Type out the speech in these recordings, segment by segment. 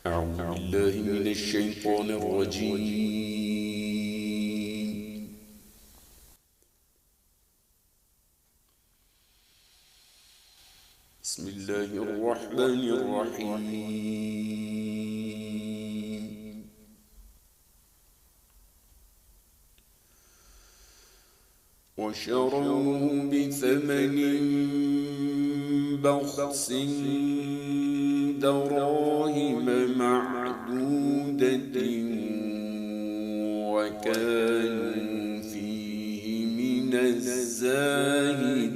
أعوذ بالله من الشيطان الرجيم. بسم الله الرحمن الرحيم. وشروه بثمن بخس دراهم معدودة وكانوا فيه من الزاهدين.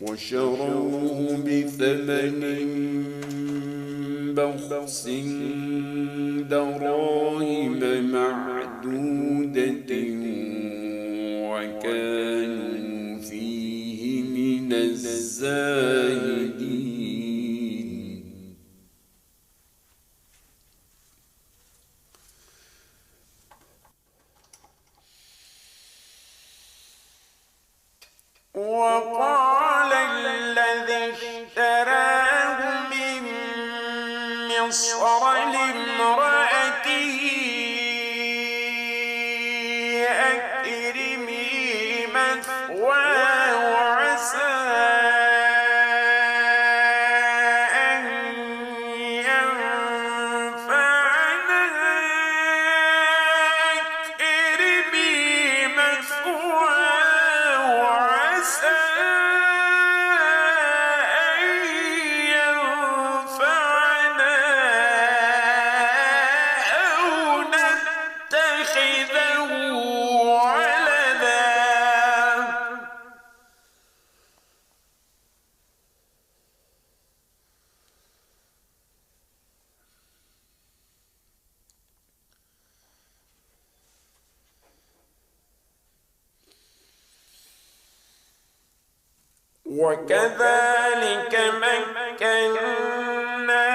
وشروه بثمن بخس دراهم معدودة وكانوا فيه من الزاهدين. وقال الذي اشتراه من مصر لامرأته أكرمي مثواه عسى أن ينفعنا أكرمي مثواه عسى أن ينفعنا أو نتخذه ولدا. وكذلك مكنا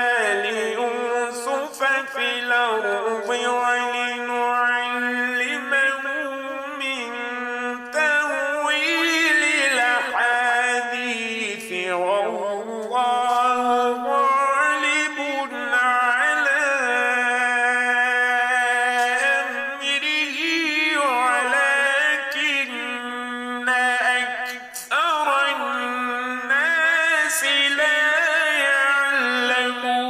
ليوسف في الأرض ولنعلمه من تأويل الأحاديث والله غالب على أمره ولكن أكثر الناس لا يعلمون.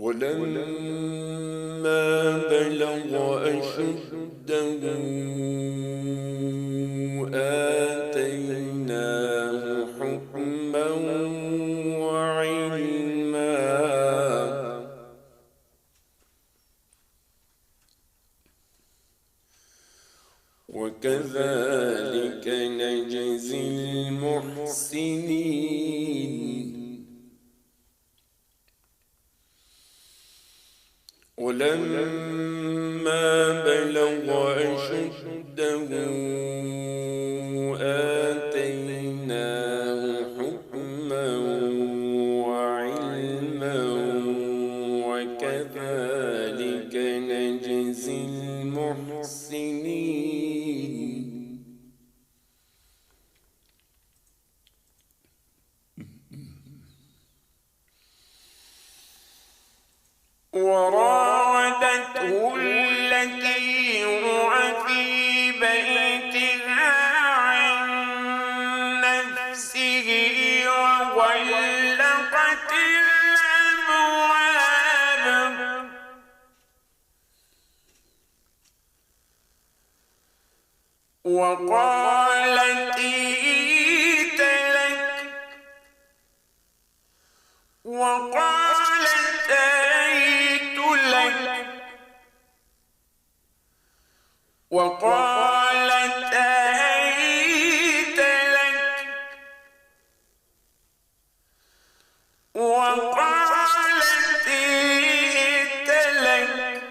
ولما بلغ أشده آتيناه حكما وعلما وكذلك نجزي المحسنين. ولما بلغ أشده آتيناه حكما وعلما وكذلك نجزي المحسنين. وراودته التي هو في بيتها عن نفسه وغلقت الأبواب وقالت إيت لك وقالت آيت لك وقالت آيت لك وقالت آيت لك.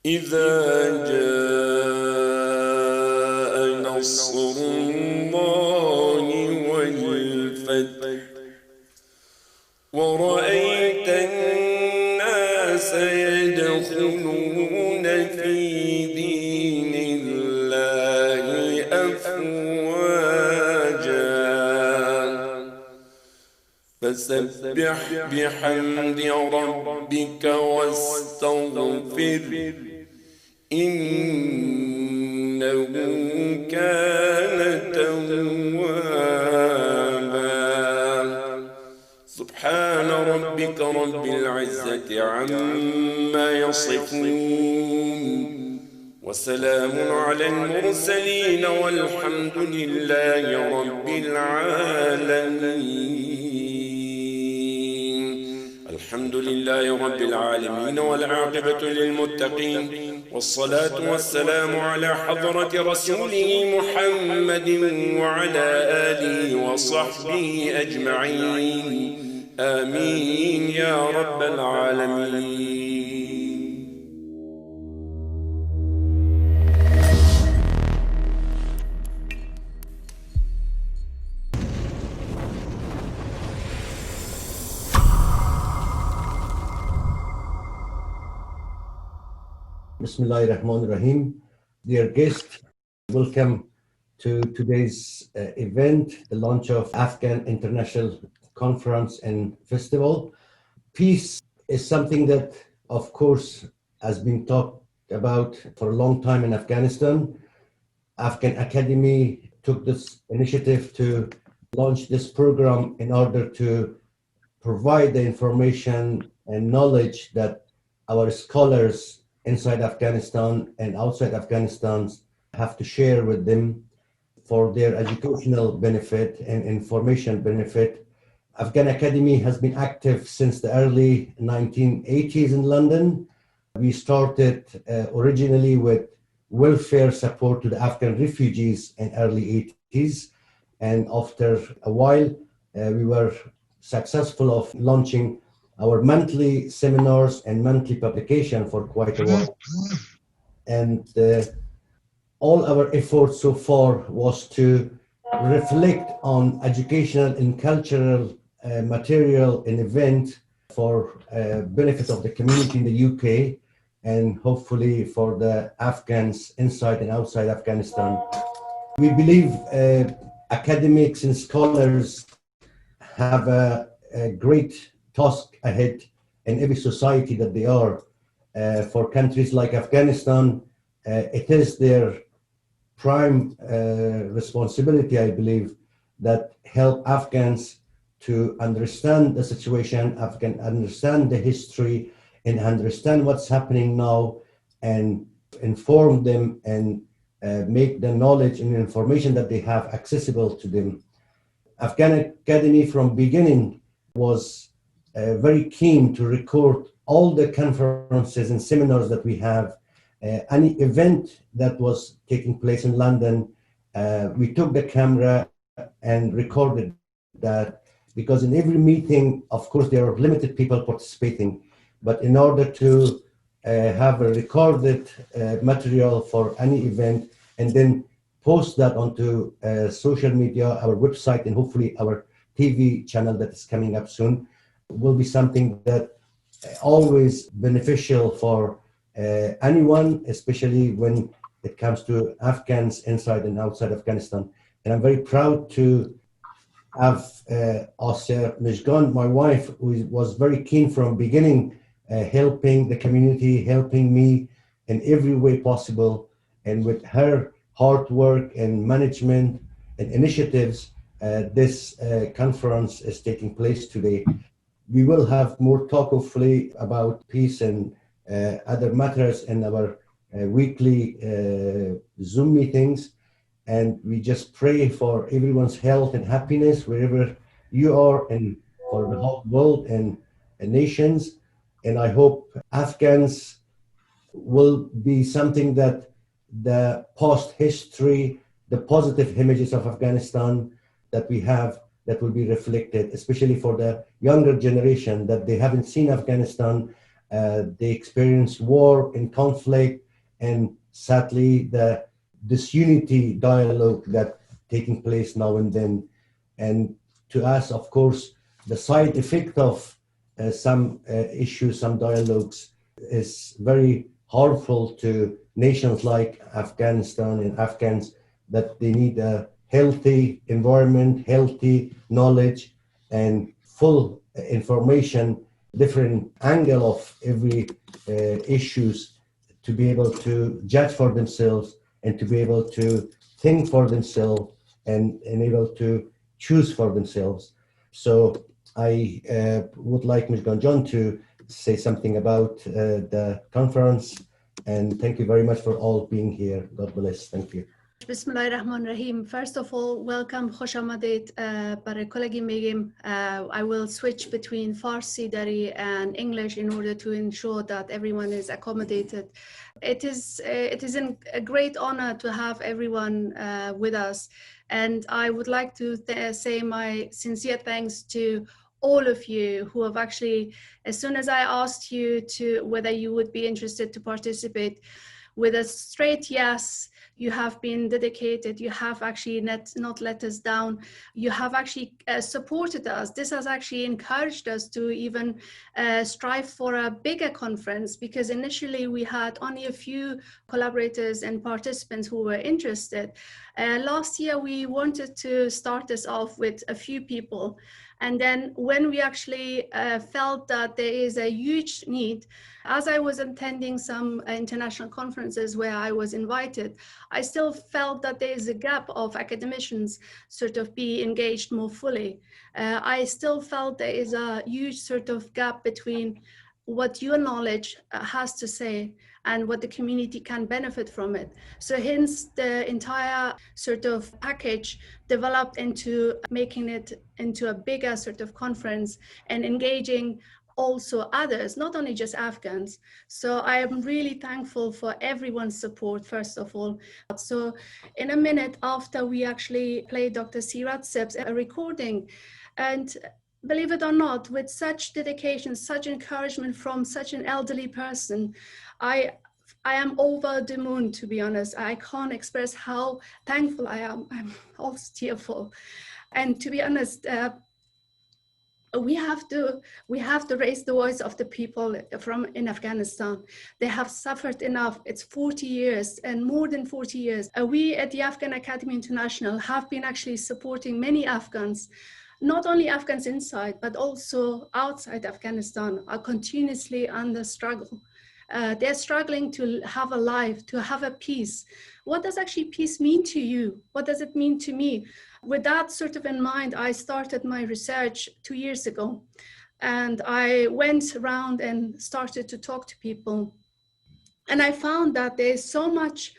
إذا جاء نصر الله والفتح ورأيت سيدخلون في دين الله أفواجا فسبح بحمد ربك واستغفر إنه كان توابا سبحان ربك رب العزة عما يصفون وسلام على المرسلين والحمد لله رب العالمين. الحمد لله رب العالمين والعاقبة للمتقين والصلاة والسلام على حضرة رسوله محمد وعلى آله وصحبه أجمعين آمين يا رب العالمين. Bismillahirrahmanirrahim. Dear guest, welcome to today's event, the launch of Afghan International Conference and Festival. Peace is something that, of course, has been talked about for a long time in Afghanistan. Afghan Academy took this initiative to launch this program in order to provide the information and knowledge that our scholars inside Afghanistan and outside Afghanistan have to share with them for their educational benefit and information benefit. Afghan Academy has been active since the early 1980s in London. We started originally with welfare support to the Afghan refugees in early 80s. And after a while, we were successful of launching our monthly seminars and monthly publication for quite a while. And all our efforts so far was to reflect on educational and cultural material and event for benefit of the community in the UK and hopefully for the Afghans inside and outside Afghanistan. We believe academics and scholars have a great task ahead in every society that they are. For countries like Afghanistan, it is their prime responsibility, I believe, that help Afghans to understand the situation, understand the history, and understand what's happening now, and inform them and make the knowledge and information that they have accessible to them. Afghan Academy from beginning was very keen to record all the conferences and seminars that we have. Any event that was taking place in London, we took the camera and recorded that, because in every meeting, of course, there are limited people participating, but in order to have a recorded material for any event and then post that onto social media, our website, and hopefully our TV channel that is coming up soon, will be something that always beneficial for anyone, especially when it comes to Afghans inside and outside Afghanistan. And I'm very proud to have Assiya, Majgan, my wife, who was very keen from beginning, helping the community, helping me in every way possible. And with her hard work and management and initiatives, this conference is taking place today. We will have more talk, hopefully, about peace and other matters in our weekly Zoom meetings. And we just pray for everyone's health and happiness wherever you are, and for the whole world and nations. And I hope Afghans will be something that the past history, the positive images of Afghanistan that we have, that will be reflected, especially for the younger generation that they haven't seen Afghanistan. They experience war and conflict, and sadly the disunity dialogue that taking place now and then. And to us, of course, the side effect of some issues, some dialogues, is very harmful to nations like Afghanistan and Afghans, that they need a healthy environment, healthy knowledge, and full information, different angle of every issues, to be able to judge for themselves and to be able to think for themselves and able to choose for themselves. So I would like Majgan John to say something about the conference, and thank you very much for all being here. God bless. Thank you. Bismillahirrahmanirrahim. First of all, welcome. خوش آمدید. برای کلگی میگیم. I will switch between Farsi, Dari, and English in order to ensure that everyone is accommodated. It is a great honor to have everyone with us, and I would like to say my sincere thanks to all of you who have actually, as soon as I asked you to whether you would be interested to participate, with a straight yes, you have been dedicated, you have actually not let us down, you have actually supported us. This has actually encouraged us to even strive for a bigger conference, because initially we had only a few collaborators and participants who were interested. Last year we wanted to start this off with a few people, and then when we actually felt that there is a huge need, as I was attending some international conferences where I was invited, I still felt that there is a gap of academicians sort of be engaged more fully. I still felt there is a huge sort of gap between what your knowledge has to say and what the community can benefit from it. So hence the entire sort of package developed into making it into a bigger sort of conference and engaging also others, not only just Afghans. So I am really thankful for everyone's support, first of all. So in a minute after we actually played Dr. Sirat Sib's a recording, and believe it or not, with such dedication, such encouragement from such an elderly person, I am over the moon, to be honest. I can't express how thankful I am. I'm also tearful. And to be honest, we have to raise the voice of the people in Afghanistan. They have suffered enough. It's 40 years and more than 40 years. We at the Afghan Academy International have been actually supporting many Afghans, not only Afghans inside, but also outside Afghanistan, are continuously under struggle. They're struggling to have a life, to have a peace. What does actually peace mean to you? What does it mean to me? With that sort of in mind, I started my research 2 years ago, and I went around and started to talk to people. And I found that there's so much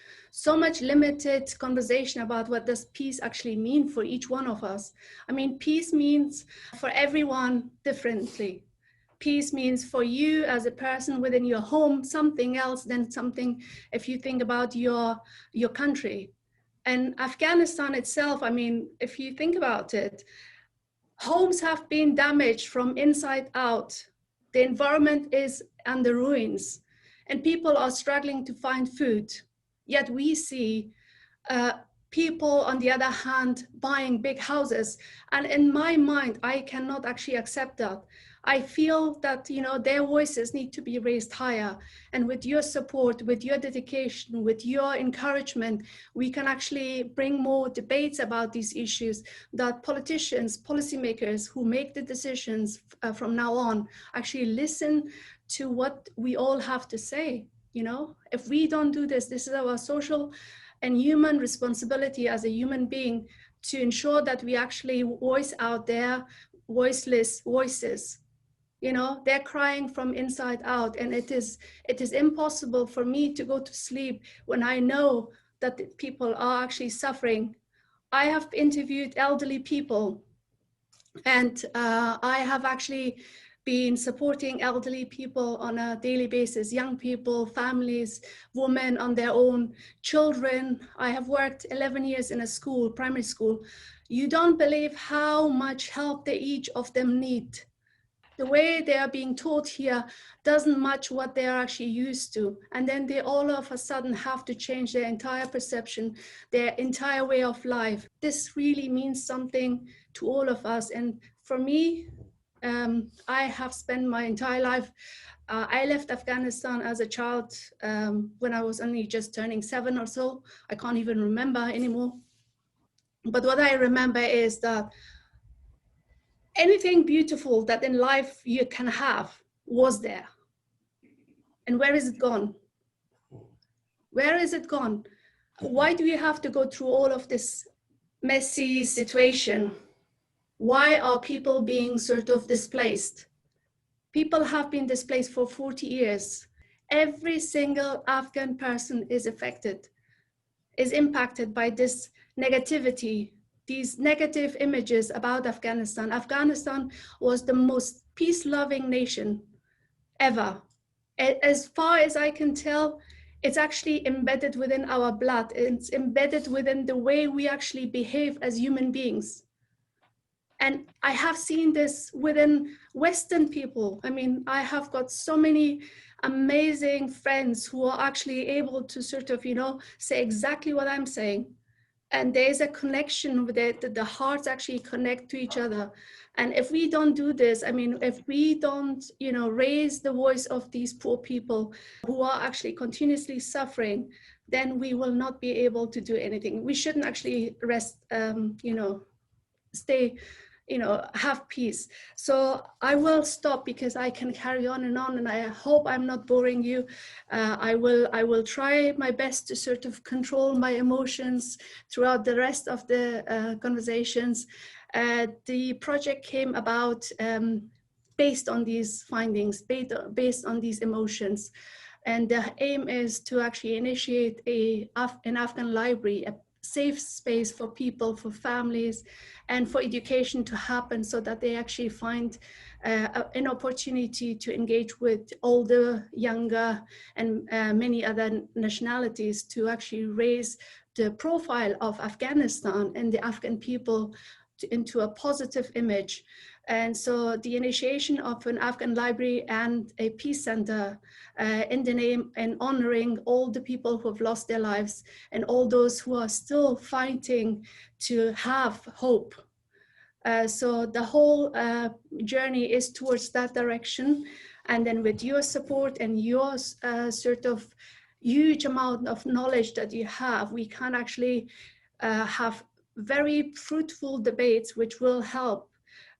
limited conversation about what does peace actually mean for each one of us. I mean, peace means for everyone differently. Peace means for you as a person within your home something else than something if you think about your country. And Afghanistan itself, I mean, if you think about it, homes have been damaged from inside out. The environment is under ruins, and people are struggling to find food. Yet we see people, on the other hand, buying big houses. And in my mind, I cannot actually accept that. I feel that, you know, their voices need to be raised higher. And with your support, with your dedication, with your encouragement, we can actually bring more debates about these issues, that politicians, policymakers who make the decisions from now on actually listen to what we all have to say. You know, if we don't do this, this is our social and human responsibility as a human being to ensure that we actually voice out their voiceless voices. You know, they're crying from inside out, and it is impossible for me to go to sleep when I know that people are actually suffering. I have interviewed elderly people, and I have actually been supporting elderly people on a daily basis, young people, families, women on their own, children. I have worked 11 years in a school, primary school. You don't believe how much help they each of them need. The way they are being taught here doesn't match what they are actually used to. And then they all of a sudden have to change their entire perception, their entire way of life. This really means something to all of us. And for me, I have spent my entire life. I left Afghanistan as a child when I was only just turning 7 or so. I can't even remember anymore. But what I remember is that anything beautiful that in life you can have was there. And where is it gone? Where is it gone? Why do we have to go through all of this messy situation? Why are people being sort of displaced? People have been displaced for 40 years. Every single Afghan person is affected, is impacted by this negativity, these negative images about Afghanistan. Afghanistan was the most peace-loving nation ever. As far as I can tell, it's actually embedded within our blood. It's embedded within the way we actually behave as human beings. And I have seen this within Western people. I mean, I have got so many amazing friends who are actually able to sort of, say exactly what I'm saying. And there's a connection with it, the hearts actually connect to each other. And if we don't do this, I mean, if we don't, raise the voice of these poor people who are actually continuously suffering, then we will not be able to do anything. We shouldn't actually rest, stay, have peace. So I will stop because I can carry on, and I hope I'm not boring you. I will try my best to sort of control my emotions throughout the rest of the conversations. The project came about based on these findings, based on these emotions. And the aim is to actually initiate an Afghan library, a safe space for people, for families, and for education to happen so that they actually find an opportunity to engage with older, younger, and many other nationalities to actually raise the profile of Afghanistan and the Afghan people into a positive image. And so the initiation of an Afghan library and a peace center in the name and honoring all the people who have lost their lives and all those who are still fighting to have hope. So the whole journey is towards that direction. And then with your support and your sort of huge amount of knowledge that you have, we can actually have very fruitful debates which will help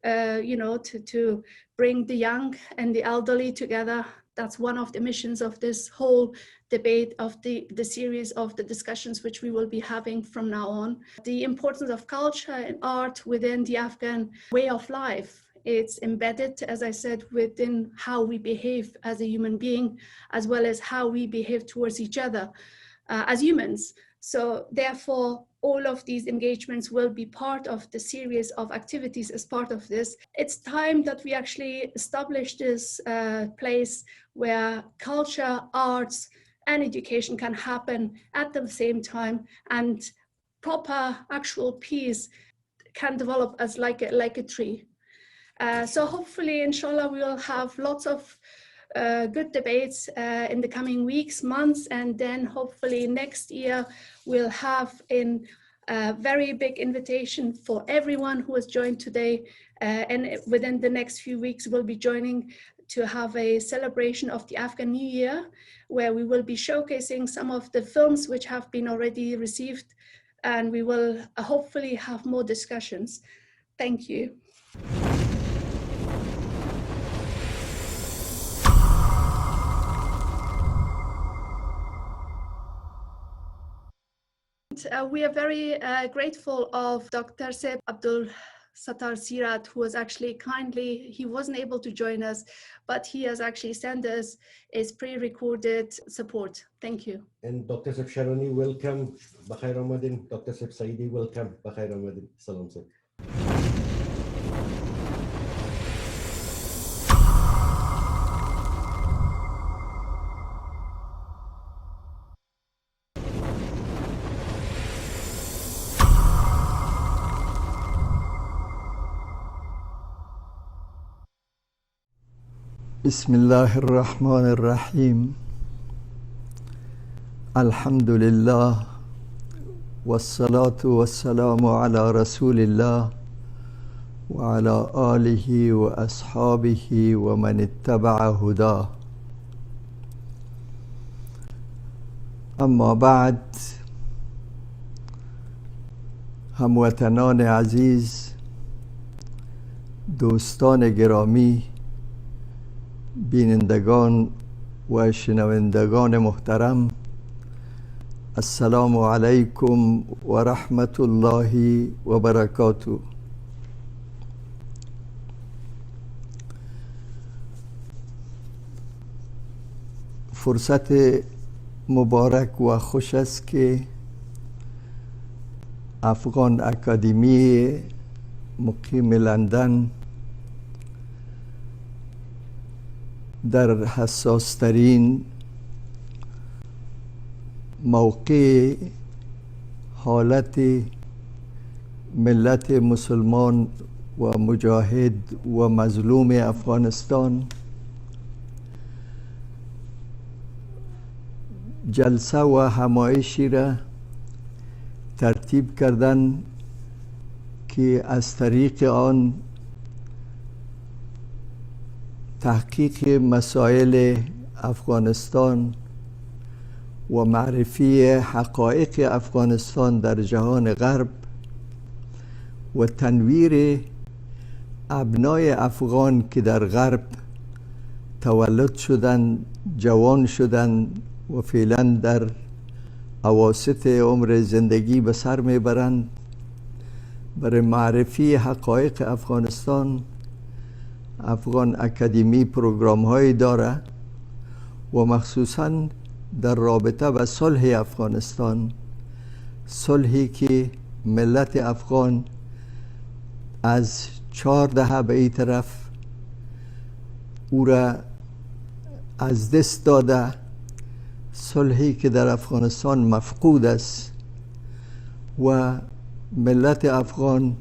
to bring the young and the elderly together. That's one of the missions of this whole debate, of the series of the discussions which we will be having from now on. The importance of culture and art within the Afghan way of life. It's embedded, as I said, within how we behave as a human being, as well as how we behave towards each other as humans. So therefore, all of these engagements will be part of the series of activities as part of this. It's time that we actually establish this place where culture, arts, and education can happen at the same time, and proper actual peace can develop as like a tree. So hopefully, inshallah, we will have lots of good debates in the coming weeks, months, and then hopefully next year we'll have a very big invitation for everyone who has joined today, and within the next few weeks we'll be joining to have a celebration of the Afghan New Year, where we will be showcasing some of the films which have been already received, and we will hopefully have more discussions. Thank you. We are very grateful of Dr. Abdul Satar Sirat, who was actually he wasn't able to join us, but he has actually sent us his pre-recorded support. Thank you. And Dr. Seb Sharoni, welcome. Bakhair Ramadan. Dr. Seb Saidi, welcome. Bakhair Ramadan. Salam Seb. بسم الله الرحمن الرحيم الحمد لله والصلاة والسلام على رسول الله وعلى آله وأصحابه ومن اتبع هداه. اما بعد، هموطنان عزیز، دوستان گرامی، بینندگان و شنوندگان محترم، السلام علیکم و رحمت الله و برکاته. فرصت مبارک و خوش است که افغان اکادمی مقیم لندن در حساسترین موقع حالت ملت مسلمان و مجاهد و مظلوم افغانستان جلسه و همایشی را ترتیب کردن که از طریق آن تحقیق مسائل افغانستان و معرفی حقایق افغانستان در جهان غرب و تنویر ابنای افغان که در غرب تولد شدند، جوان شدند و فعلا در اواسط عمر زندگی به سر میبرند، برای معرفی حقایق افغانستان افغان اکادمی پروگرام هایی داره و مخصوصا در رابطه با صلح افغانستان، صلحی که ملت افغان از 4 دهه به این طرف او را از دست داده، صلحی که در افغانستان مفقود است و ملت افغان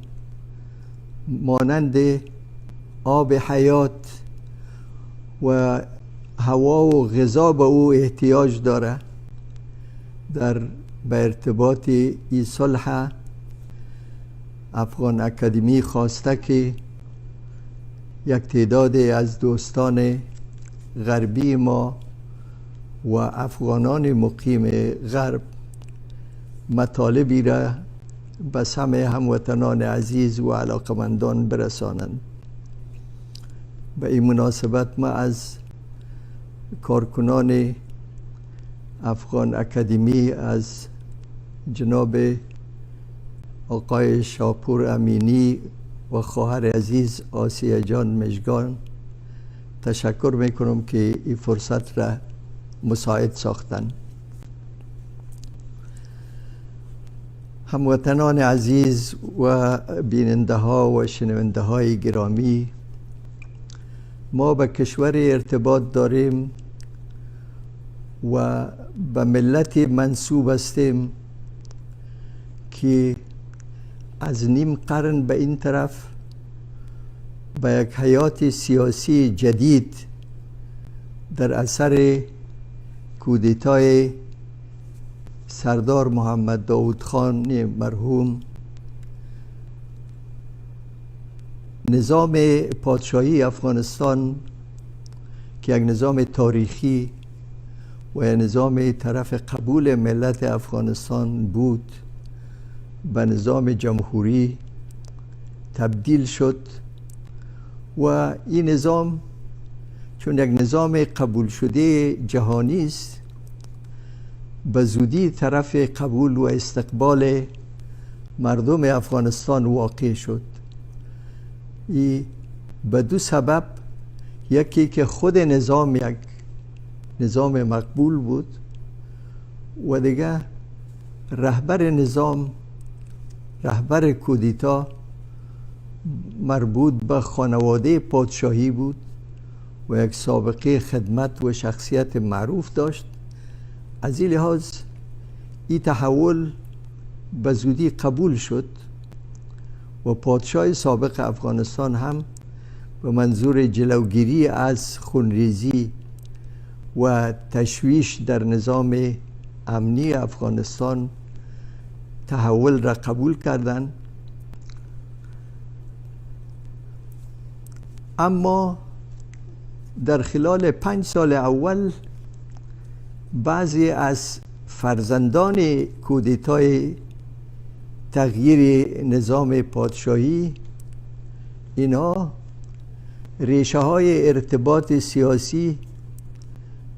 مانند آب حیات و هوا و غذا به او احتیاج داره. در به ارتباط این صلح افغان اکادمی خواسته که یک تعدادی از دوستان غربی ما و افغانان مقیم غرب مطالبی را به سمع هموطنان عزیز و علاقمندان برسانند. به این مناسبت ما از کارکنان افغان اکادمی، از جناب آقای شاپور امینی و خواهر عزیز آسیه جان مجگان تشکر میکنم که این فرصت را مساعد ساختن. هموطنان عزیز و بیننده ها و شنونده های گرامی، ما به کشور ارتباط داریم و به ملت منسوب هستیم که از نیم قرن به این طرف به یک حیات سیاسی جدید در اثر کودتای سردار محمد داود خان مرحوم نظام پادشاهی افغانستان که یک نظام تاریخی و نظام طرف قبول ملت افغانستان بود به نظام جمهوری تبدیل شد و این نظام چون یک نظام قبول شده جهانی است به زودی طرف قبول و استقبال مردم افغانستان واقع شد. این به دو سبب، یکی که خود نظام یک نظام مقبول بود و دیگه رهبر نظام، رهبر کودتا مربوط به خانواده پادشاهی بود و یک سابقه خدمت و شخصیت معروف داشت. از این لحاظ این تحول به زودی قبول شد و پادشاه سابق افغانستان هم به منظور جلوگیری از خونریزی و تشویش در نظام امنی افغانستان تحول را قبول کردند اما در خلال 5 سال اول بعضی از فرزندان کودتای تغییر نظام پادشاهی اینها ریشه های ارتباط سیاسی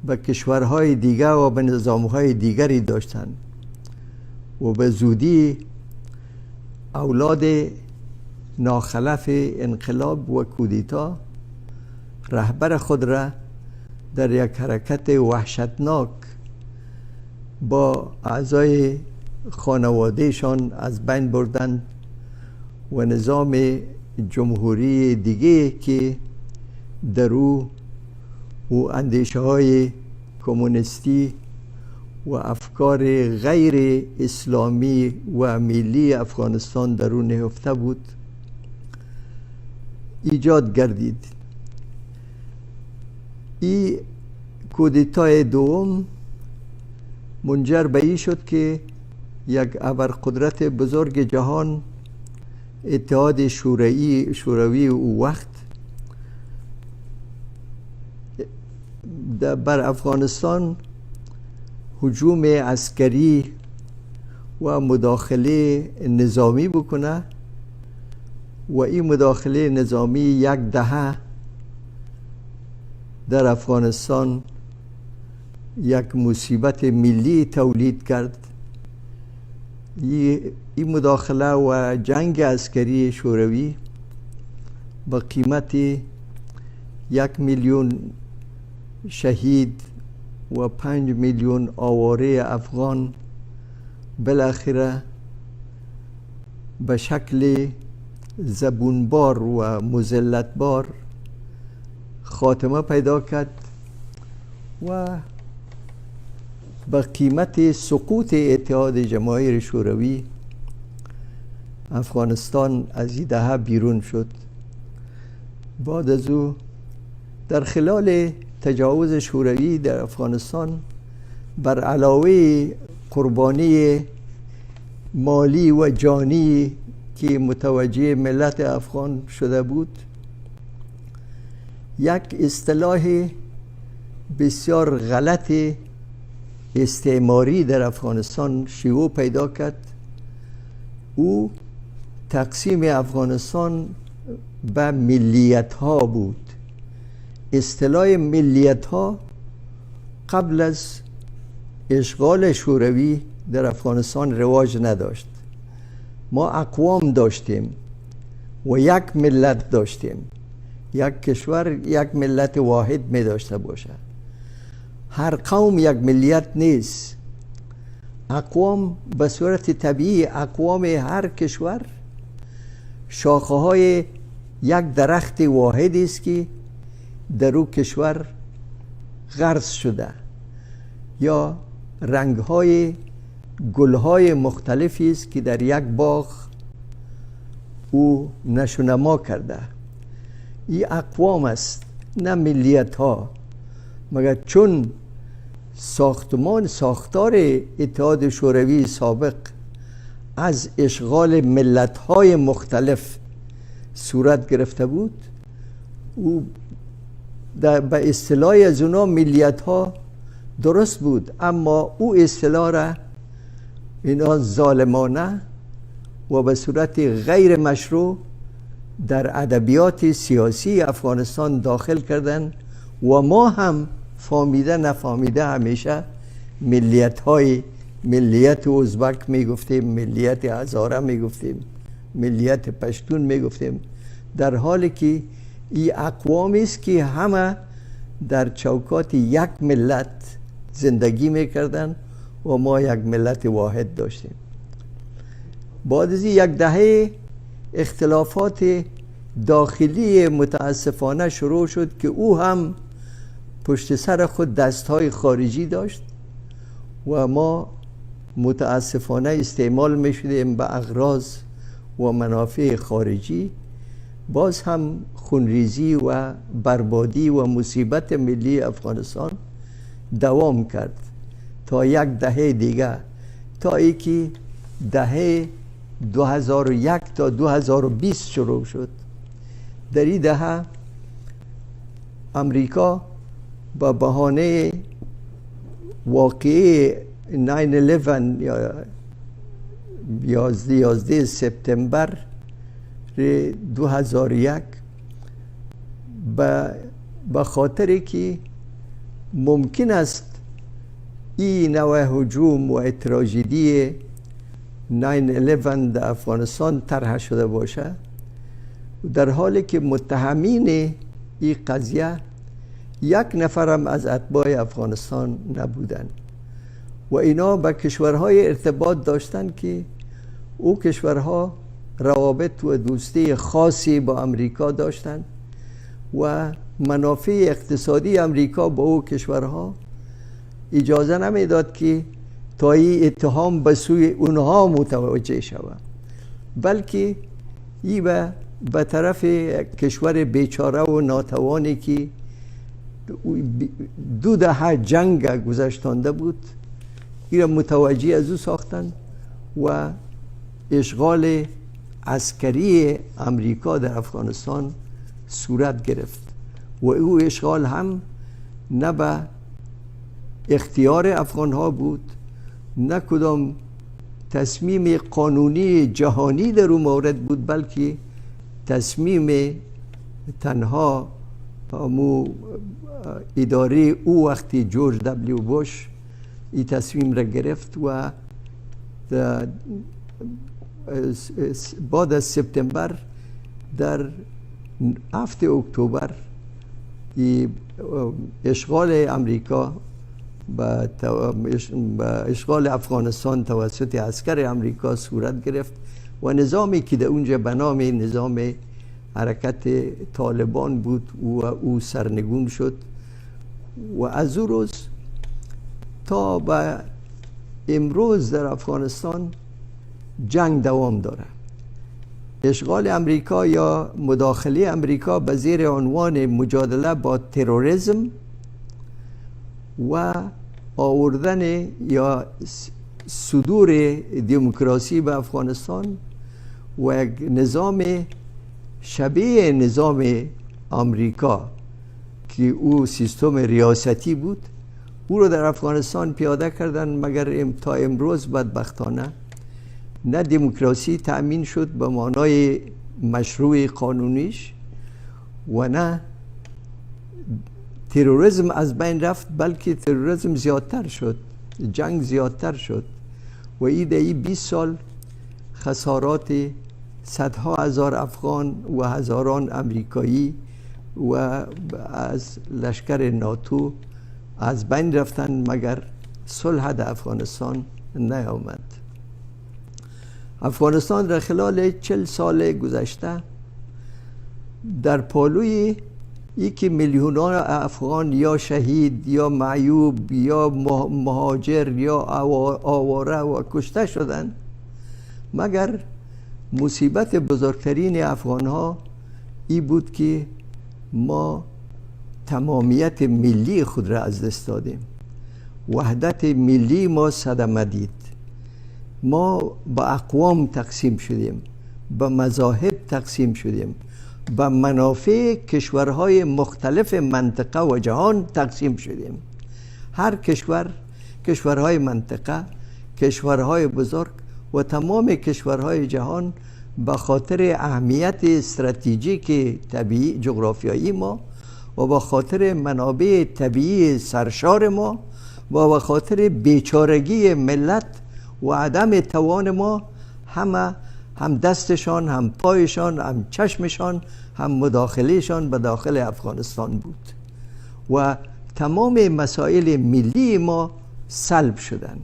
به کشورهای دیگر و به نظامهای دیگری داشتند و به زودی اولاد ناخلف انقلاب و کودتا رهبر خود را در یک حرکت وحشتناک با اعضای خانوادهشان از بین بردند و نظام جمهوری دیگه که در او اندیشه های کمونیستی و افکار غیر اسلامی و ملی افغانستان در او نهفته بود ایجاد گردید. این کودتای دوم منجر به این شد که یک ابرقدرت بزرگ جهان، اتحاد شوروی او وقت، بر افغانستان هجوم عسکری و مداخله نظامی بکنه و این مداخله نظامی 1 دهه در افغانستان یک مصیبت ملی تولید کرد. این مداخله و جنگ عسکری شوروی با قیمت 1 میلیون شهید و 5 میلیون آواره افغان بالاخره به شکل زبونبار و مذلتبار خاتمه پیدا کرد و به قیمت سقوط اتحاد جماهیر شوروی افغانستان از این دهه بیرون شد. بعد از او در خلال تجاوز شوروی در افغانستان بر علاوه قربانی مالی و جانی که متوجه ملت افغان شده بود، یک اصطلاح بسیار غلط استعماری در افغانستان شیوع پیدا کرد. او تقسیم افغانستان به ملیت ها بود. اصطلاح ملیت ها قبل از اشغال شوروی در افغانستان رواج نداشت. ما اقوام داشتیم و یک ملت داشتیم. یک کشور یک ملت واحد می داشته باشه. هر قوم یک ملیت نیست. اقوام به صورت طبیعی، اقوام هر کشور شاخه های یک درخت واحد است که در او کشور غرس شده، یا رنگ های گل های مختلفی است که در یک باغ او نشونما کرده. این اقوام است، نه ملیت ها. مگر چون ساختار اتحاد شوروی سابق از اشغال ملت های مختلف صورت گرفته بود، او به اصطلاح از اونا ملیت ها درست بود، اما او اصطلاح را اینا ظالمانه و به صورت غیر مشروع در ادبیات سیاسی افغانستان داخل کردن و ما هم فهمیده نفهمیده همیشه ملیت ازبک میگفتیم، ملیت هزاره میگفتیم، ملیت پشتون میگفتیم، در حالی که این اقوامی است که همه در چوکات یک ملت زندگی میکردن و ما یک ملت واحد داشتیم. بعد از 1 دهه اختلافات داخلی متاسفانه شروع شد که او هم پشت سر خود دستهای خارجی داشت و ما متاسفانه استعمال می شدیم به اغراض و منافع خارجی. باز هم خونریزی و بربادی و مصیبت ملی افغانستان دوام کرد تا 1 دهه دیگه، تا ای که دهه 2001 تا 2020 شروع شد. در این دهه امریکا با بهانه واقعه 9/11 یا 11 سپتامبر 2001 به خاطر که ممکن است این نوع هجوم و تراژدی 9/11 در افغانستان طرح شده باشه، در حالی که متهمین این قضیه یک نفرم از اتباع افغانستان نبودن و اینا به کشورهای ارتباط داشتن که او کشورها روابط و دوستی خاصی با امریکا داشتن و منافع اقتصادی امریکا با او کشورها اجازه نمیداد که تا این اتهام به سوی اونها متوجه شود، بلکه ای به طرف کشور بیچاره و ناتوانی که 2 دهه جنگ گذشتانده بود این را متوجه از او ساختن و اشغال عسکری امریکا در افغانستان صورت گرفت و او اشغال هم نه به اختیار افغان ها بود، نه کدام تصمیم قانونی جهانی در اون مورد بود، بلکه تصمیم تنها اداره او وقتی جورج دبلیو بوش این تصمیم را گرفت و بعد از سپتامبر در 7 اکتبر اشغال امریکا با اشغال افغانستان توسط عسکر امریکا صورت گرفت و نظامی که در اونجا به نام نظام حرکت طالبان بود و او سرنگون شد و از او روز تا به امروز در افغانستان جنگ دوام داره. اشغال امریکا یا مداخله امریکا به زیر عنوان مجادله با تروریسم و آوردن یا صدور دموکراسی به افغانستان و یک نظام شبیه نظام امریکا که او سیستم ریاستی بود او رو در افغانستان پیاده کردن، مگر تا امروز بدبختانه نه دموکراسی تأمین شد به معنای مشروع قانونیش و نه تروریسم از بین رفت، بلکه تروریسم زیادتر شد، جنگ زیادتر شد و این 20 سال خسارات صدها هزار افغان و هزاران امریکایی و از لشکر ناتو از بین رفتن، مگر صلح در افغانستان نیامد. افغانستان در خلال 40 سال گذشته در پالوی یکی میلیونان افغان یا شهید یا معیوب یا مهاجر یا آواره و کشته شدند، مگر مصیبت بزرگترین افغان ها ای بود که ما تمامیت ملی خود را از دست دادیم. وحدت ملی ما صدمه دید. ما به اقوام تقسیم شدیم، به مذاهب تقسیم شدیم، به منافع کشورهای مختلف منطقه و جهان تقسیم شدیم. هر کشورهای منطقه، کشورهای بزرگ و تمام کشورهای جهان به خاطر اهمیت استراتژیک طبیعی جغرافیایی ما و به خاطر منابع طبیعی سرشار ما و به خاطر بیچارگی ملت و عدم توان ما هم دستشان، هم پایشان، هم چشمشان، هم مداخلهشان به داخل افغانستان بود و تمام مسائل ملی ما سلب شدند.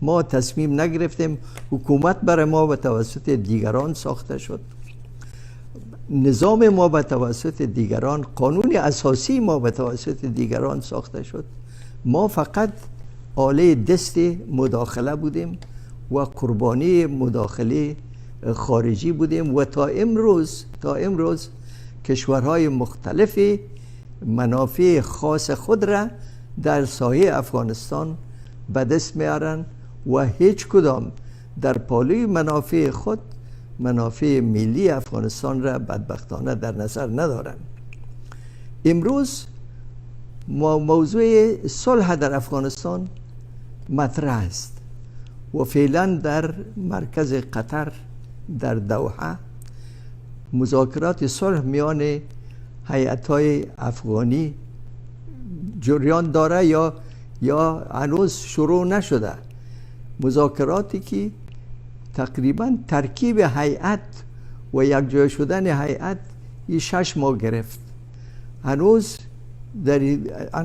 ما تصمیم نگرفتیم، حکومت برای ما به توسط دیگران ساخته شد، نظام ما به توسط دیگران، قانون اساسی ما به توسط دیگران ساخته شد. ما فقط آله دست مداخله بودیم و قربانی مداخله خارجی بودیم و تا امروز کشورهای مختلف منافع خاص خود را در ساحه افغانستان به دست میارن و هیچ کدام در پالوی منافع خود منافع ملی افغانستان را بدبختانه در نظر ندارن. امروز موضوع صلح در افغانستان مطرح است و فعلا در مرکز قطر در دوحه مذاکرات صلح میان هیئت‌های افغانی جریان داره یا هنوز شروع نشده. مذاکراتی که تقریبا ترکیب هیئت و یک جای شدن هیئت 6 ماه گرفت. هنوز در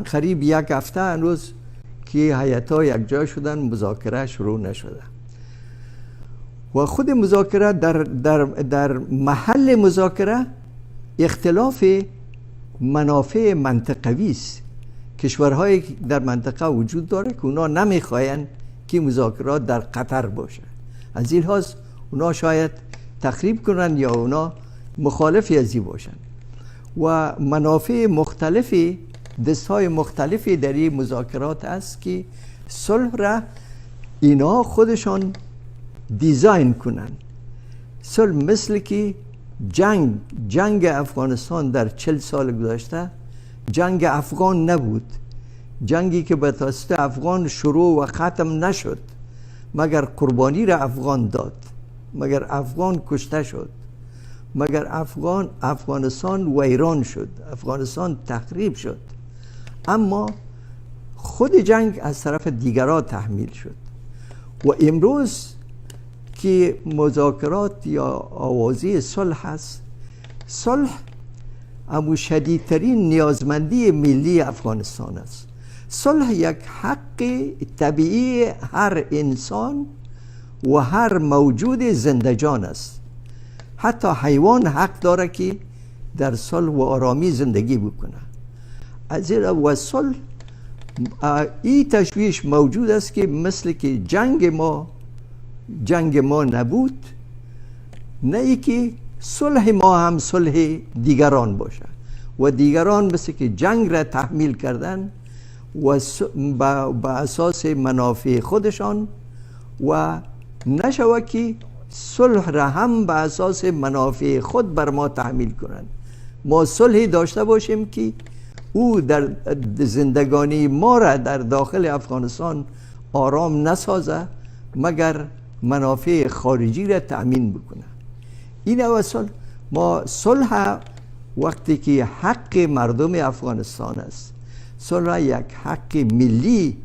قریب یک هفته هنوز که هیئت‌ها یک جای شدن، مذاکره شروع نشده و خود مذاکره در محل مذاکره اختلاف منافع منطقوی است. کشورهایی در منطقه وجود داره که اونا نمیخواین که مذاکرات در قطر باشه. از این لحاظ اونا شاید تخریب کنن یا اونا مخالفی از این باشن و منافع مختلفی، دستهای مختلفی در این مذاکرات است که صلح را اینا خودشان دیزاین کنن. صلح مثل که جنگ افغانستان در 40 سال گذشته جنگ افغان نبود، جنگی که به توسط افغان شروع و ختم نشد مگر قربانی را افغان داد، مگر افغان کشته شد، مگر افغانستان ویران شد، افغانستان تخریب شد. اما خود جنگ از طرف دیگران تحمیل شد و امروز که مذاکرات یا آوازی صلح است، صلح امو شدیدترین نیازمندی ملی افغانستان است. صلح یک حق طبیعی هر انسان و هر موجود زندگان است. حتی حیوان حق داره که در صلح و آرامی زندگی بکنه. از این و صلح این تشویش موجود است که مثل که جنگ ما نبود، نه ای که صلح ما هم صلح دیگران باشه و دیگران مثل که جنگ را تحمیل کردن و با اساس منافع خودشان و نشوه که صلح را هم با اساس منافع خود بر ما تحمیل کنند. ما صلحی داشته باشیم که او در زندگانی ما را در داخل افغانستان آرام نسازه مگر منافع خارجی را تأمین بکنه. این اصل ما صلح وقتی که حق مردم افغانستان است، صلح یک حق ملی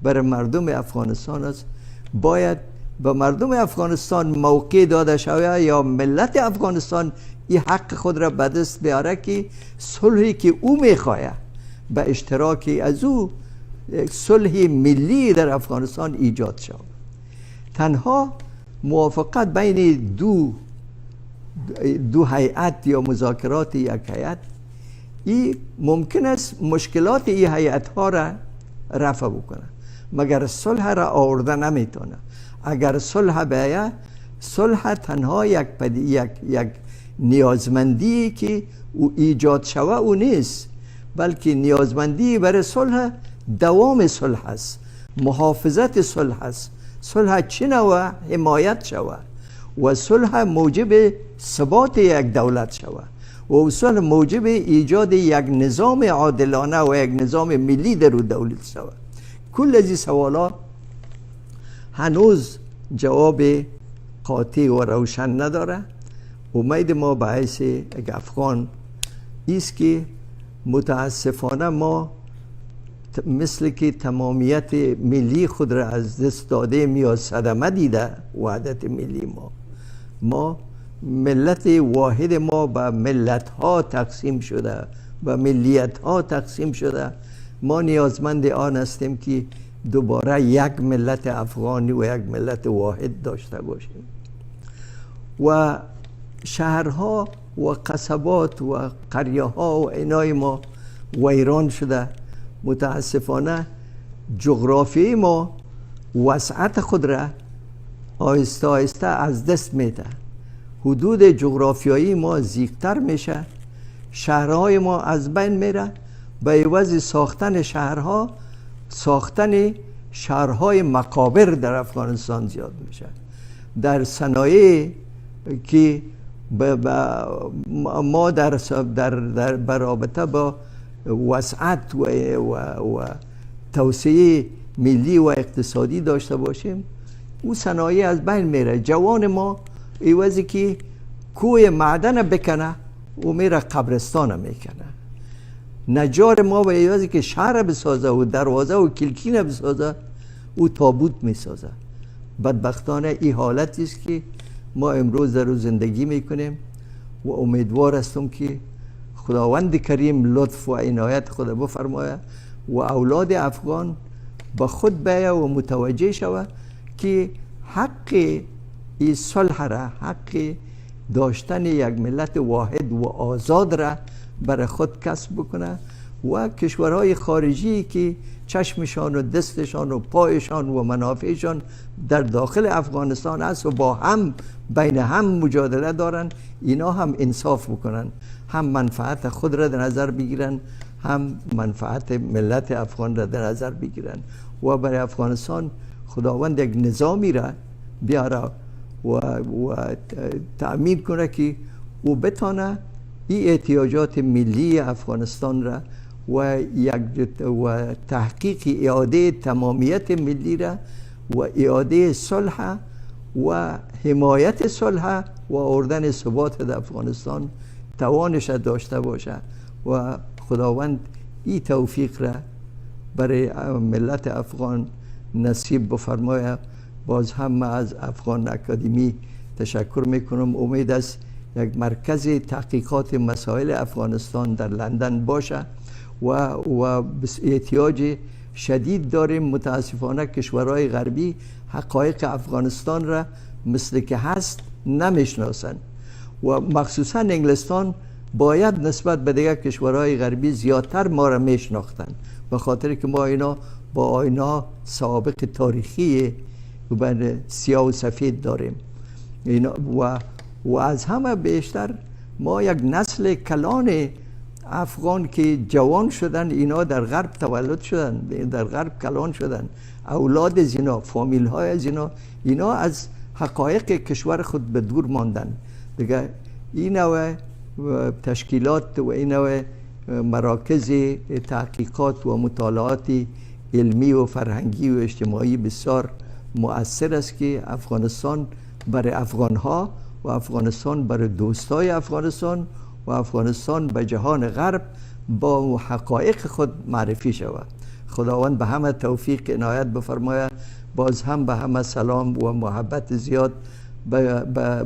بر مردم افغانستان است، باید به مردم افغانستان موقع داده شود یا ملت افغانستان این حق خود را به دست بیاره که صلحی که او میخواهد به اشتراک از او صلح ملی در افغانستان ایجاد شود. تنها موافقت بین دو هیئت یا مذاکرات یک هیئت این ممکن است مشکلات این هیئت ها را رفع بکنه، مگر صلح را آورده نمیتونه. اگر صلح بیاید، صلح تنها یک نیازمندی که او ایجاد شوه او نیست، بلکه نیازمندی برای صلح دوام صلح است، محافظت صلح است، صلح چنوه حمایت شوه و صلح موجب ثبات یک دولت شوه و صلح موجب ایجاد یک نظام عادلانه و یک نظام ملی در دولت شوه. کل از این سوالات هنوز جواب قاطع و روشن نداره. امید ما به حیث یک افغان است که متاسفانه ما مثل که تمامیت ملی خود را از دست داده یا صدمه دیده وحدت ملی ما ملت واحد ما به ملت ها تقسیم شده، به ملیت ها تقسیم شده. ما نیازمند آن هستیم که دوباره یک ملت افغانی و یک ملت واحد داشته باشیم و شهرها و قصبات و قریه ها و اینای ما ویران شده. متاسفانه جغرافیای ما وسعت خود را آهسته آهسته از دست میده. حدود جغرافیایی ما زیگتر میشه، شهرهای ما از بین میره. به عوض ساختن شهرها، ساختن شهرهای مقابر در افغانستان زیاد میشه. در صنایع که ما در برابطه با وسعت و توسعه ملی و اقتصادی داشته باشیم، او صنایع از بین میره. جوان ما ایوازی که کوه معدن بکنه او میره قبرستان میکنه. نجار ما و ایوازی که شهر بسازه و دروازه و کلکین بسازه او تابوت میسازه. بدبختانه این حالتی است که ما امروز در زندگی میکنیم و امیدوار هستم که خداوند کریم لطف و عنایت خود بفرماید و اولاد افغان با خود بیا و متوجه شود که حق این صلح را، حق داشتن یک ملت واحد و آزاد را برای خود کسب بکنه و کشورهای خارجی که چشمشان و دستشان و پایشان و منافعشان در داخل افغانستان است و با هم بین هم مجادله دارن، اینا هم انصاف بکنن، هم منفعت خود را در نظر بگیرن، هم منفعت ملت افغان را در نظر بگیرن و برای افغانستان خداوند یک نظامی را بیاره و تأمین کنه که او بتانه این احتیاجات ملی افغانستان را و تحقیق اعاده تمامیت ملی را و اعاده صلح و حمایت صلح و آوردن ثبات در افغانستان توانش داشته باشه و خداوند این توفیق را برای ملت افغان نصیب بفرماید. باز هم از افغان اکادمی تشکر میکنم. امید است یک مرکز تحقیقات مسائل افغانستان در لندن باشه و احتیاج شدید داریم. متاسفانه کشورهای غربی حقایق افغانستان را مثل که هست نمیشناسند و مخصوصا انگلستان باید نسبت به دیگر کشورهای غربی زیادتر ما را میشناختن، به خاطر که ما اینا با اینا سابق تاریخی و سیاه و سفید داریم اینا و از همه بیشتر ما یک نسل کلان افغان که جوان شدن، اینا در غرب تولد شدن، در غرب کلان شدن، اولاد از اینا، فامیل های از اینا از حقایق کشور خود به دور ماندن. دیگه این نوع تشکیلات و این نوع مراکز تحقیقات و مطالعات علمی و فرهنگی و اجتماعی بسیار مؤثر است که افغانستان برای افغانها و افغانستان برای دوستای افغانستان و افغانستان به جهان غرب با حقایق خود معرفی شود. خداوند به همه توفیق عنایت بفرماید. باز هم به همه سلام و محبت زیاد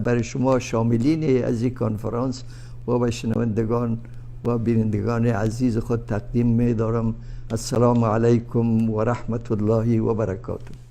برای شما شاملین از این کنفرانس و به شنوندگان و بینندگان عزیز خود تقدیم می دارم. السلام علیکم و رحمت الله و برکاته.